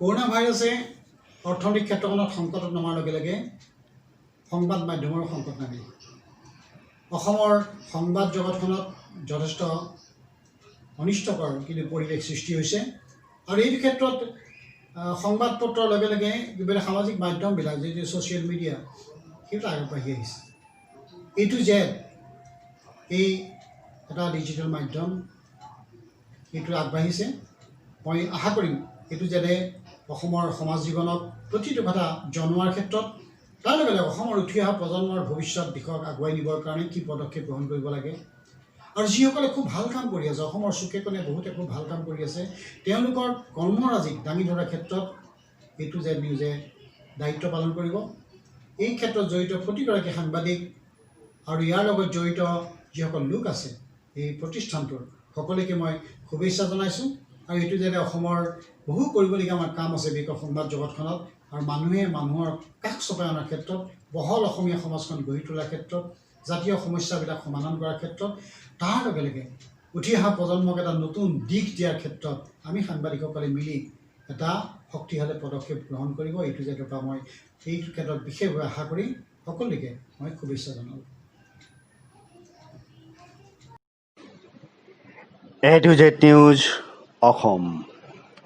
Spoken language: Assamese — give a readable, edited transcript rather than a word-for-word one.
কৰোনা ভাইৰাছে অৰ্থনৈতিক ক্ষেত্ৰখনত সংকটত নমাৰ লগে লগে সংবাদ মাধ্যমৰ সংকট নামিল। অসমৰ সংবাদ জগতখনত যথেষ্ট অনিষ্টকৰ কিন্তু পৰিৱেশ সৃষ্টি হৈছে আৰু এই ক্ষেত্ৰত সংবাদ পত্ৰৰ লগে লগে যিবিলাক সামাজিক মাধ্যমবিলাক যিটো ছ'চিয়েল মিডিয়া সেইটো আগবাঢ়ি আহিছে। এইটো যে এই এটা ডিজিটেল মাধ্যম এইটো আগবাঢ়িছে, মই আশা কৰিম এইটো যেনে অসমৰ সমাজ জীৱনক প্ৰতিটো কথা জনোৱাৰ ক্ষেত্ৰত তাৰ লগে লগে অসমৰ উঠি অহা প্ৰজন্মৰ ভৱিষ্যত দিশক আগুৱাই নিবৰ কাৰণে কি পদক্ষেপ গ্ৰহণ কৰিব লাগে আৰু যিসকলে খুব ভাল কাম কৰি আছে, অসমৰ চুকে কোণে বহুতে খুব ভাল কাম কৰি আছে, তেওঁলোকৰ কৰ্মৰাজিক দাঙি ধৰাৰ ক্ষেত্ৰত এইটো যে নিউজে দায়িত্ব পালন কৰিব। এই ক্ষেত্ৰত জড়িত প্ৰতিগৰাকী সাংবাদিক আৰু ইয়াৰ লগত জড়িত যিসকল লোক আছে এই প্ৰতিষ্ঠানটোৰ সকলোকে মই শুভেচ্ছা জনাইছোঁ আৰু এইটো যে অসমৰ বহু কৰিবলগীয়া আমাৰ কাম আছে বিকট সংবাদ জগতখনত আৰু মানুহে মানুহৰ কাষ চপাই অনাৰ ক্ষেত্ৰত, বহল অসমীয়া সমাজখন গঢ়ি তোলাৰ ক্ষেত্ৰত, জাতীয় সমস্যাবিলাক সমাধান কৰাৰ ক্ষেত্ৰত, তাৰ লগে লগে উঠি অহা প্ৰজন্মক এটা নতুন দিশ দিয়াৰ ক্ষেত্ৰত আমি সাংবাদিকসকলে মিলি এটা শক্তিশালী পদক্ষেপ গ্ৰহণ কৰিব। এইটো যাতে পৰা মই এইটো ক্ষেত্ৰত বিশেষভাৱে আশা কৰি সকলোকে মই শুভেচ্ছা জনালোঁ। A to Z news Assam.